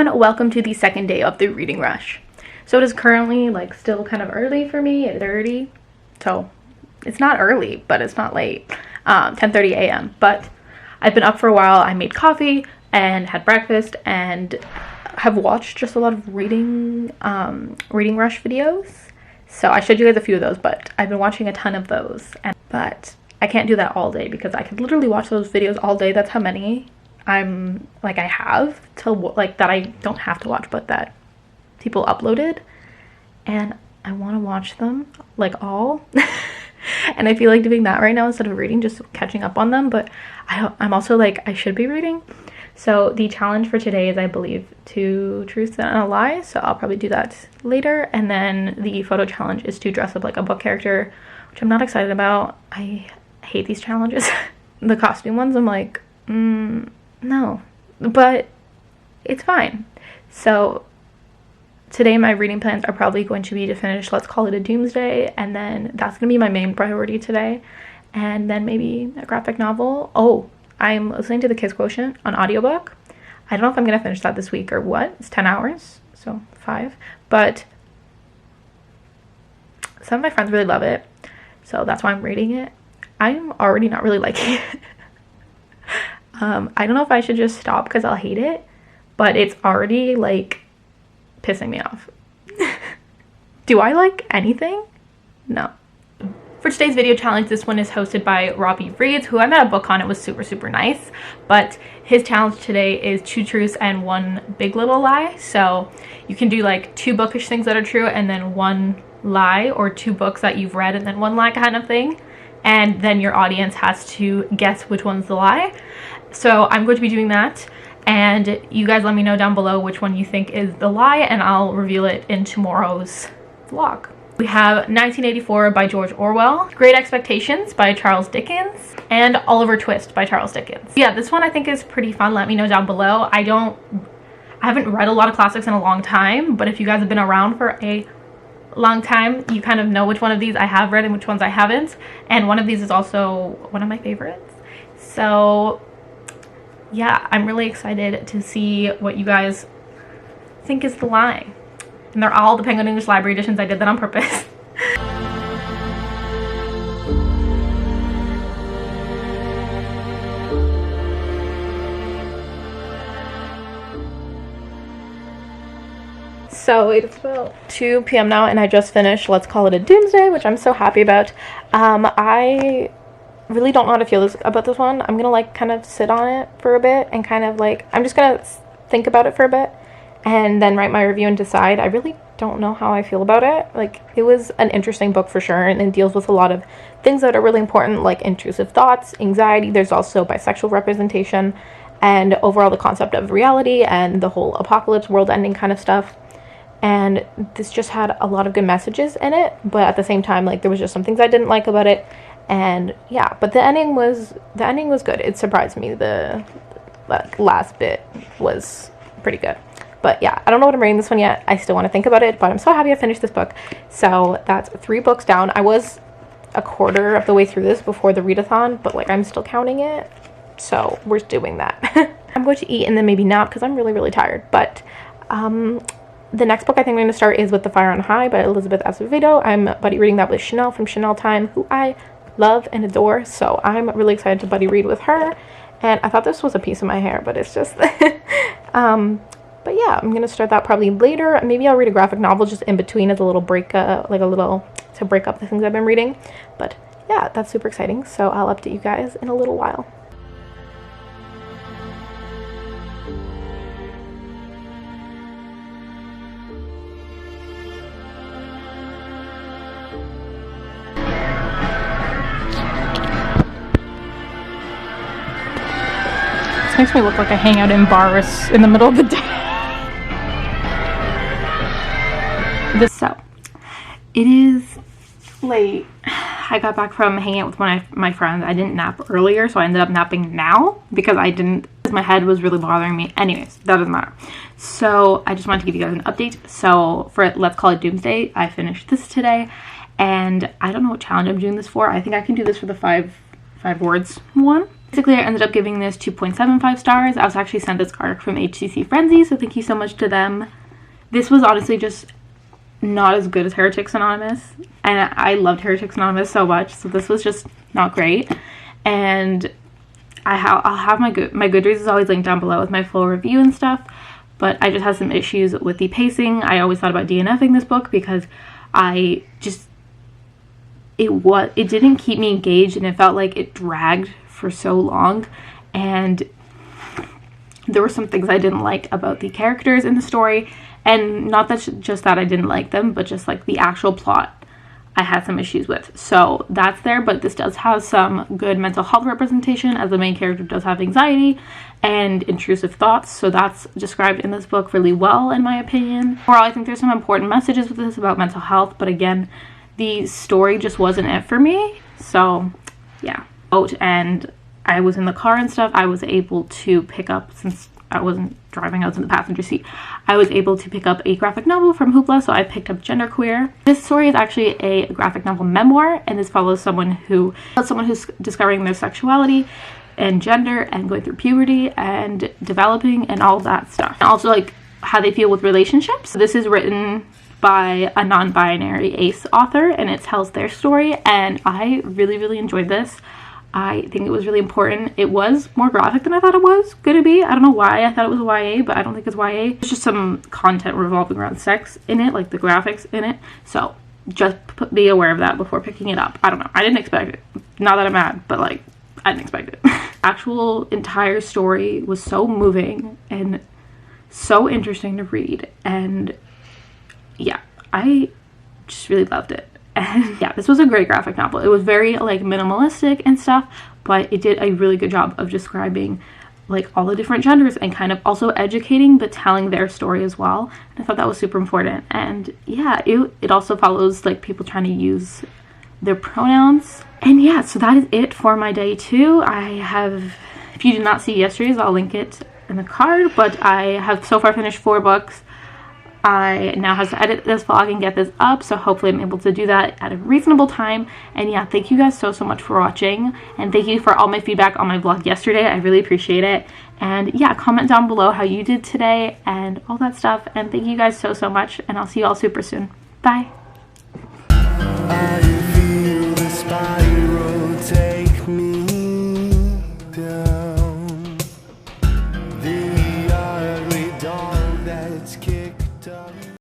everyone, welcome to the second day of the reading rush. So it is currently like still kind of early for me. It's 30, so it's not early, but it's not late. 10:30 a.m. But I've been up for a while. I made coffee and had breakfast and have watched just a lot of reading rush videos. So I showed you guys a few of those, but I've been watching a ton of those. But I can't do that all day because I could literally watch those videos all day. That's how many I have to like that I don't have to watch, but that people uploaded, and I want to watch them like all. And I feel like doing that right now instead of reading, just catching up on them. But I'm also like, I should be reading. So the challenge for today is, I believe, 2 truths and a lie. So I'll probably do that later. And then the photo challenge is to dress up like a book character, which I'm not excited about. I hate these challenges. The costume ones, I'm like, no, but it's fine. So today my reading plans are probably going to be to finish Let's Call It a Doomsday, and then that's going to be my main priority today, and then maybe a graphic novel. Oh, I'm listening to The Kids Quotient on audiobook. I don't know if I'm going to finish that this week or what. It's 10 hours, so 5, but some of my friends really love it, so that's why I'm reading it. I'm already not really liking it. I don't know if I should just stop because I'll hate it, but it's already like pissing me off. Do I like anything? No. For today's video challenge, this one is hosted by Robbie Reeds, who I met a book on. It was super nice, but his challenge today is 2 truths and 1 big little lie. So you can do like 2 bookish things that are true and then 1 lie, or 2 books that you've read and then 1 lie kind of thing. And then your audience has to guess which one's the lie. So I'm going to be doing that, and you guys let me know down below which one you think is the lie, and I'll reveal it in tomorrow's vlog. We have 1984 by George Orwell, Great Expectations by Charles Dickens, and Oliver Twist by Charles Dickens. Yeah, this one I think is pretty fun. Let me know down below. I haven't read a lot of classics in a long time, but if you guys have been around for a long time, you kind of know which one of these I have read and which ones I haven't, and one of these is also one of my favorites. So yeah, I'm really excited to see what you guys think is the lie. And they're all the Penguin English Library editions. I did that on purpose. So it's about 2 p.m. now, and I just finished Let's Call It a Doomsday, which I'm so happy about. I really don't know how to feel about this one. I'm gonna like kind of sit on it for a bit and kind of like, I'm just gonna think about it for a bit and then write my review and decide. I really don't know how I feel about it. Like, it was an interesting book for sure, and it deals with a lot of things that are really important, like intrusive thoughts, anxiety. There's also bisexual representation, and overall the concept of reality and the whole apocalypse, world ending kind of stuff. And this just had a lot of good messages in it, but at the same time, like, there was just some things I didn't like about it. And yeah, but the ending was good. It surprised me. The last bit was pretty good. But yeah, I don't know what I'm rating this one yet. I still want to think about it, but I'm so happy I finished this book. So that's 3 books down. I was a quarter of the way through this before the readathon, but like, I'm still counting it. So we're doing that. I'm going to eat and then maybe nap because I'm really tired. But the next book I think I'm going to start is With the Fire on High by Elizabeth Acevedo. I'm buddy reading that with Chanel from Chanel Time, who I love and adore. So I'm really excited to buddy read with her. And I thought this was a piece of my hair, but it's just but yeah, I'm gonna start that probably later. Maybe I'll read a graphic novel just in between as a little break, to break up the things I've been reading. But yeah, that's super exciting. So I'll update you guys in a little while. This makes me look like I hang out in bars in the middle of the day. So, it is late. I got back from hanging out with one of my friends. I didn't nap earlier, so I ended up napping now because my head was really bothering me. Anyways, that doesn't matter. So, I just wanted to give you guys an update. So, for Let's Call It Doomsday, I finished this today, and I don't know what challenge I'm doing this for. I think I can do this for the five words one. Basically, I ended up giving this 2.75 stars. I was actually sent this arc from HCC Frenzy, so thank you so much to them. This was honestly just not as good as Heretics Anonymous, and I loved Heretics Anonymous so much, so this was just not great. And I'll have my Goodreads is always linked down below with my full review and stuff, but I just had some issues with the pacing. I always thought about DNFing this book because it didn't keep me engaged, and it felt like it dragged for so long, and there were some things I didn't like about the characters in the story, and not that just that I didn't like them, but just like the actual plot I had some issues with. So that's there, but this does have some good mental health representation, as the main character does have anxiety and intrusive thoughts, so that's described in this book really well in my opinion. Overall, I think there's some important messages with this about mental health, but again, the story just wasn't it for me. So yeah. And I was in the car and stuff, I was able to pick up, since I wasn't driving, I was in the passenger seat, I was able to pick up a graphic novel from Hoopla, so I picked up Genderqueer. This story is actually a graphic novel memoir, and this follows someone who's discovering their sexuality and gender and going through puberty and developing and all that stuff. And also like how they feel with relationships. This is written by a non-binary ace author, and it tells their story, and I really enjoyed this. I think it was really important. It was more graphic than I thought it was gonna be. I don't know why I thought it was YA, but I don't think it's YA. There's just some content revolving around sex in it, like the graphics in it. So just be aware of that before picking it up. I don't know. I didn't expect it. Not that I'm mad, but like, I didn't expect it. Actual entire story was so moving and so interesting to read. And yeah, I just really loved it. And yeah, this was a great graphic novel. It was very like minimalistic and stuff, but it did a really good job of describing like all the different genders and kind of also educating but telling their story as well. And I thought that was super important. And yeah, it also follows like people trying to use their pronouns. And yeah, so that is it for my day 2. If you did not see yesterday's, I'll link it in the card, but I have so far finished 4 books. I now have to edit this vlog and get this up, so hopefully I'm able to do that at a reasonable time. And yeah, thank you guys so much for watching, and thank you for all my feedback on my vlog yesterday. I really appreciate it. And yeah, comment down below how you did today and all that stuff, and thank you guys so much, and I'll see you all super soon. Bye.